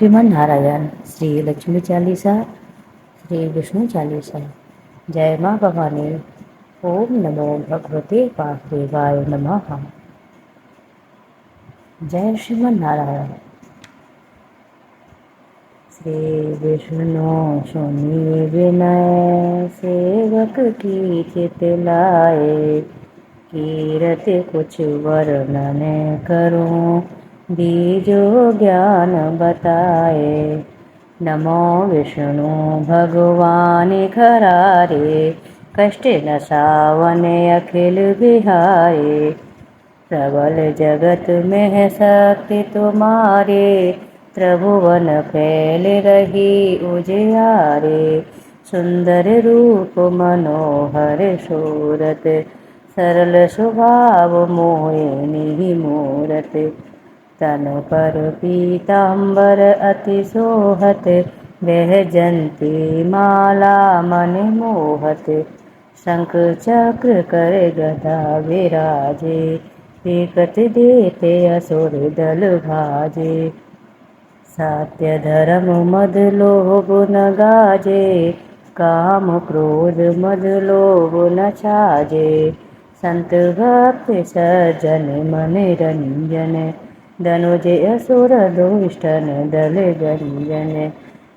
श्रीमन नारायण, श्री लक्ष्मी चालीसा, श्री विष्णु चालीसा। जय माँ भवानी। ओम नमो भगवते वासुदेवाय नमः। जय श्रीमन नारायण। श्री विष्णु सुनिए विनय, सेवक की चित लाए। कीरत कुछ वर्णन करूं, बीजो ज्ञान बताए। नमो विष्णु भगवान खरारे, कष्ट न सावने अखिल बिहारे। प्रबल जगत में है शक्ति तुम्हारे, त्रिभुवन फैल रही उजियारे। सुंदर रूप मनोहर सूरत, सरल स्वभाव मोहिनी मूरत। तन पर पीतांबर अति सोहत, वैजयंती माला मन मोहत। शंख चक्र कर गदा विराजे, विकट देते असुर दल भाजे। सत्य धर्म मद लोभ न गाजे, काम क्रोध मद लोभ न छाजे। संत भक्त सज्जन मन रंजन, धनुज असुर दुष्टन दल गंजन।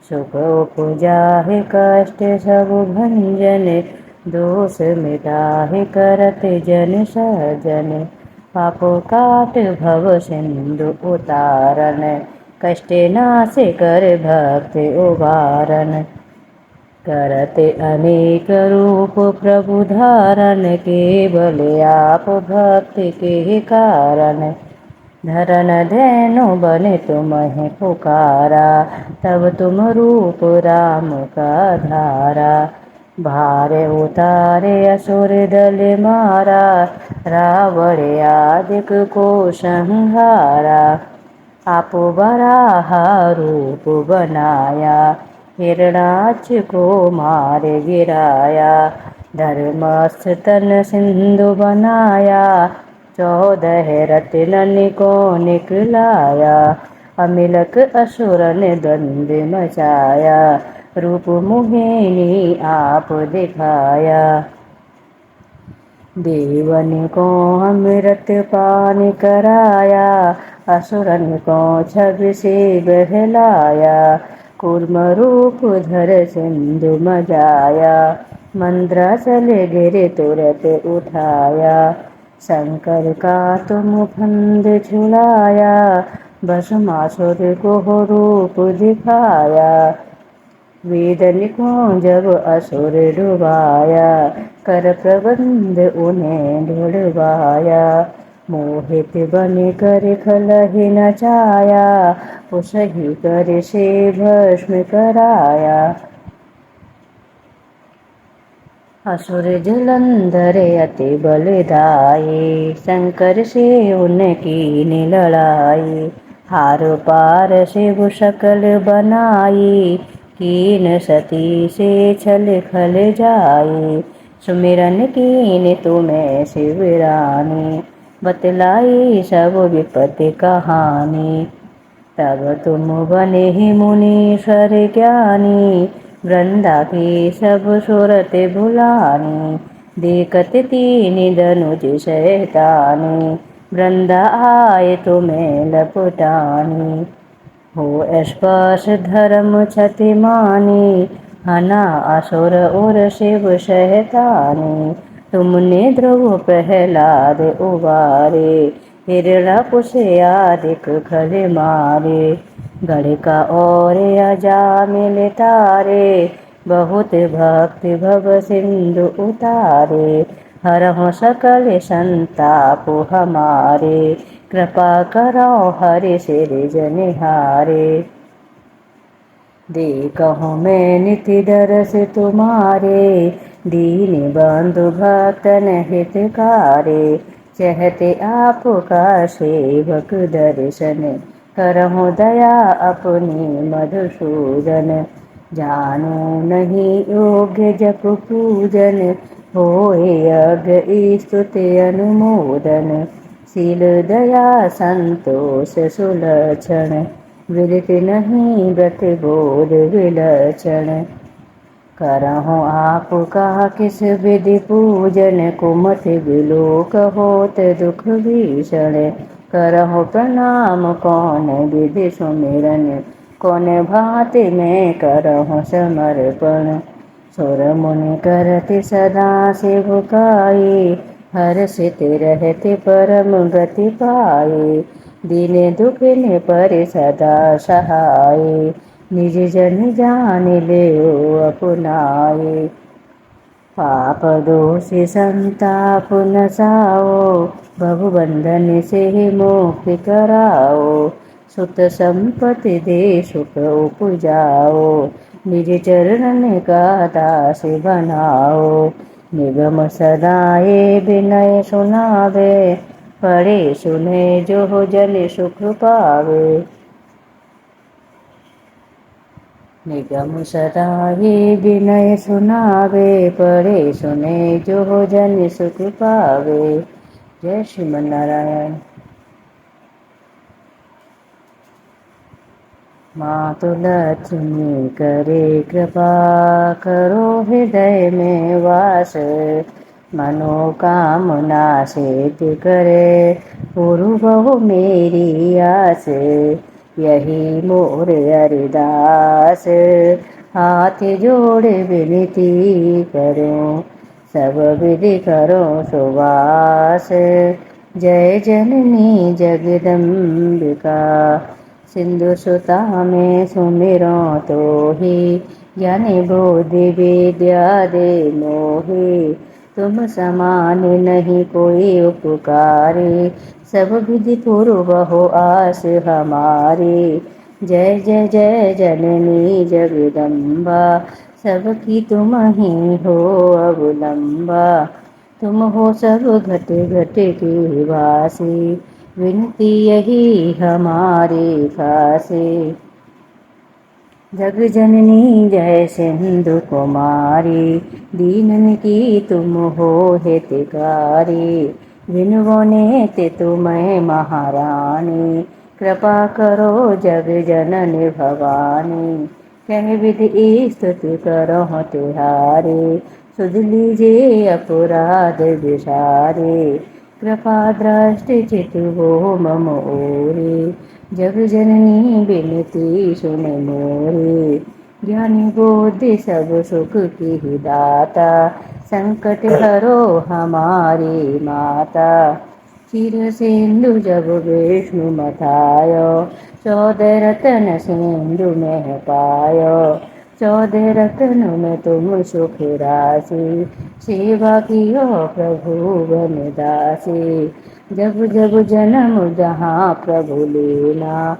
सुख उपजाहि कष्ट सब भंजन, दोष मिटाहि करत जन सज्जन। पाप काट भव सिंधु उतारन, कष्ट नाश कर भक्त उबारन। करते अनेक रूप प्रभु धारण, केवल आप भक्त के कारण। धरन धेनु बने तुम्हें पुकारा, तब तुम रूप राम का धारा। भार उतारे असुर दल मारा, रावण आदिक को संहारा। आप बराह रूप बनाया, हिरणाक्ष को मार गिराया। धर्मस्थ तन सिंधु बनाया, 14 रत्न को निकलाया। अमिलक असुरन द्वंद मचाया, रूप मोहिनी आप दिखाया। देवन को अमृत पान कराया, असुरन को छवि से बहलाया। कूर्म रूप धर सिंधु मजाया, मंद्राचल गिर तुरत उठाया। शंकर का तुम फंद छुड़ाया, भस्मासुर को रूप दिखाया। वेदन को जब असुर डुबाया, कर प्रबंध उन्हें ढुड़वाया। मोहित बन कर खलहि नचाया, उसही कर से भस्म कराया। असुर जलंधर अति बलदाई, शंकर से उनकी लड़ाई। हार पार शिव सकल बनाई, कीन सती से छल खल जाई। सुमिरन कीन तुम्हें शिव रानी, बतलाई सब विपत्ति कहानी। तब तुम बने ही मुनीश्वर ज्ञानी, वृंदा की सब सूरत भुलानी। देखत तीन धनुज शैतानी, वृंदा आए तुम्हें लपटानी। हो स्पर्श धर्म क्षति मानी, हना असुर और शिव शैतानी। तुमने ध्रुव प्रहलाद उबारे, हिरण्यकुश आदिक खल मारे। गणिका और अजामिल तारे, बहुत भक्त भव सिंधु उतारे। हरहु सकल संताप हमारे, कृपा करो हरि सिर जनिहारे। देखहु मैं निति दरस तुम्हारे, दीन बंधु भक्तन हितकारे। चाहते आपका सेवक दर्शन, करहु दया अपनी मधुसूदन। जानो नहीं योग्य जप पूजन, होए यज्ञ स्तुति अनुमोदन। शील दया संतोष सुलक्षण, विदित नहीं व्रत बोध विलक्षण। करहु आपका किस विधि पूजन, कुमति विलोक होत दुख भीषण। करहु प्रणाम कौन विधि सुमिरन, कौन भांति में करहु समर्पण। सुर मुनि करति सदा सेवकाई, हर्षित रहति परम गति पाए। दीन दुखिन पर सदा सहाय, निज जन जान लेओ अपनाए। पाप दोषि संताप नसाओ, भव बंधन से मुक्ति कराओ। सुत संपत्ति दे सुख उपजाओ, निज चरण का दास बनाओ। निगम सदाए विनय सुनावे, पढ़े सुने जो जन सुख पावे। निगम सदाए विनय सुनावे, पढ़े सुने जो जन सुख पावे। जय श्रीमन नारायण। मातु लक्ष्मी करे कृपा, करो हृदय में वास। मनोकामना सिद्ध करे, पुरु बहु मेरी आस। यही मोर अरदास, हाथ जोड़ विनती करो, सब विधि करो सुवास। जय जननी जगदम्बिका, सिंधु सुता में सुमिरो तो ही। ज्ञानी बुद्धि विद्या दे मोहि, तुम समान नहीं कोई उपकारी। सब विधि पूर्व आस हमारी। जय जय जय जननी जगदम्बा, सबकी तुम ही हो अवलंबा। तुम हो सब घट घट की वासी, विनती यही हमारी खासी। जग जननी जय सिंधु कुमारी, दीनन की तुम हो हितकारी। विनुवो नेति तुम्हें महारानी, कृपा करो जग जननी भवानी। कह विधि स्तुति करो तिहारी, सुध लीजिए अपराध विसारे। कृपा दृष्टि चित हो मम ओरे, जग जननी विनती सुन मोरे। ज्ञानी बुद्धि सब सुख की दाता, संकट हरो हमारी माता। क्षीर सिंधु जब विष्णु मथायो, 14 रतन सिंधु में पायो। 14 रतन में तुम सुख राशि, सेवा कियो प्रभु बन दासी। जब जब जन्म जहाँ प्रभु लीना,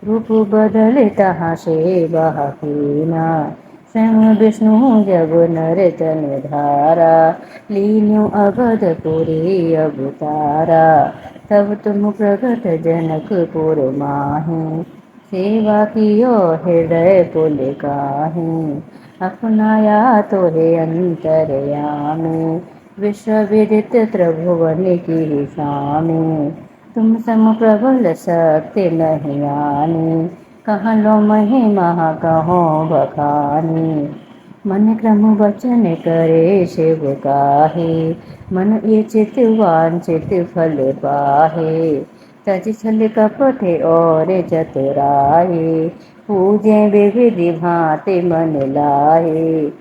रूप बदले तहाँ सेवा कीना। स्वयं विष्णु जब नर तन धारा, लीन्यो अवधपुरी अवतारा। तब तुम प्रगट जनकपुर माहि, सेवा कियो हृदय पुलकाहि। अपनाया तोहे अंतरयामी, विश्व विदित त्रिभुवन की स्वामी। तुम सम प्रबल शक्ति नहीं आनी, कहाँ लो महिमा कहो बखानी। मन क्रम वचन करे शिव काहे, मन इच्छित वांछित फल पाहे। तज छल कपट और चतुराई, पूजे विविधि भांति मन लाए।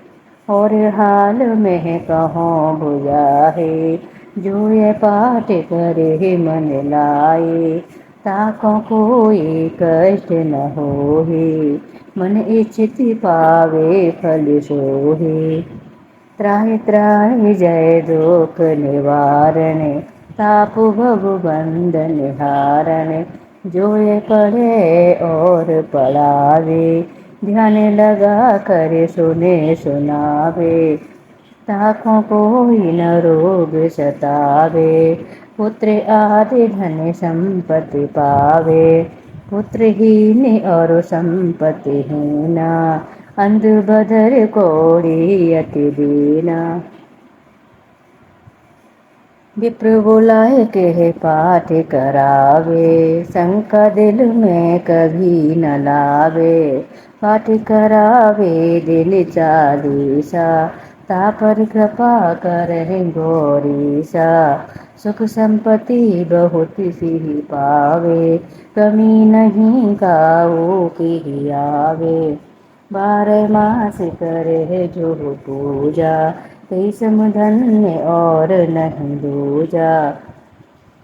और हाल में कहो बुझाहे, जो ये पाठ करे मन लाए। ताको कोई कष्ट न होहे, मन इच्छित पावे फल सोहे। त्राहि त्राहि जय दुख निवारण, ताप भव बंधन हारण। जो ये पढ़े और पढ़ावे, ध्यान लगा कर सुने सुनावे। ताको कोई न रोग सतावे, पुत्र आदि धन संपत्ति पावे। पुत्रहीन और संपत्तिहीना, अंध बदर कोड़ी अति दीना। विप्र बुलाए के पाठ करावे, शंका दिल में कभी न लावे। पाठ करावे दिन चालीसा, तापर कृपा करहिं गौरीसा। सुख संपत्ति बहुत सी पावे, कमी नहीं काऊ की आवे। 12 मास करे जो पूजा, तेई धन्य और नहीं दूजा।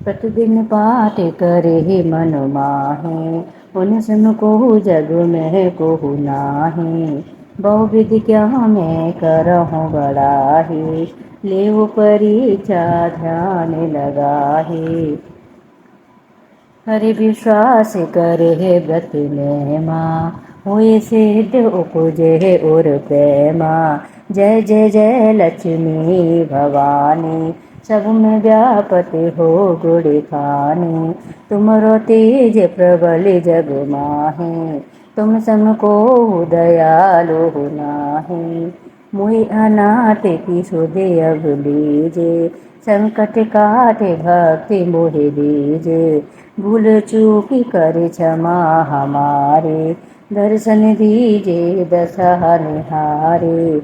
प्रतिदिन पाठ करे मन माहे, उन सम को जग में कोहु नाहि। बहुविधि क्या मैं करहूँ बड़ाही, लेव परीक्षा ध्यान लगाही। हरि विश्वास करे व्रत नेमा, हुए सिद्ध उपजे और प्रेमा। जय जय जय लक्ष्मी भवानी, सब में व्यापत हो गुण खानी। तुमरो तेज प्रबल जग माहे, तुम समको दयालु नाही। मुहि अनाथ की सुधे अब लीजे, संकट काटे भक्ति मोहि दीजे। भूल चूक कर क्षमा हमारे, दर्शन दीजे दशा निहारे।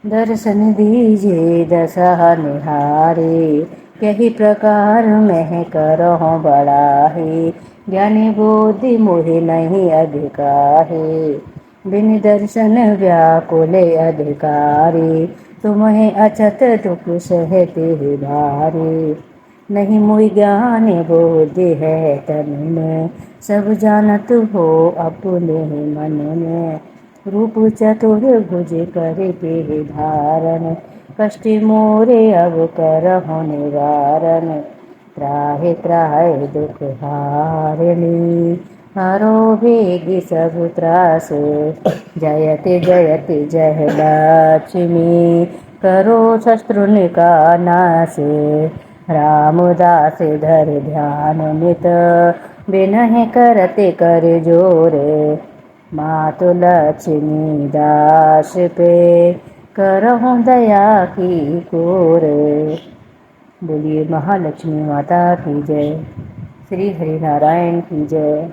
दर्शन दीजे दशा निहारे। कही प्रकार मैं करहूँ बड़ाही, ज्ञानी बुद्धि मोहि नहीं अधिकाहे। बिन दर्शन व्याकुल अधिकारी, तुम्हें अचत दुख सहते भारी। नहीं मोहि ज्ञान बुद्धि है तन में, सब जानत हो अपने मन में। रूप चतुर्भुज कर के धारण, कष्ट मोरे अब करहु निवारण। त्राहि त्राहि दुख हारिणी, हरो वेग सब त्रास। जयति जयति जय लक्ष्मी, करो शत्रु का नाश। रामदास धर ध्यान नित, बिनहि करते कर जोरे। मातु लक्ष्मी दास पे, करहूँ दया की कोरे। बोलिए महालक्ष्मी माता की जय। श्री हरि नारायण की जय।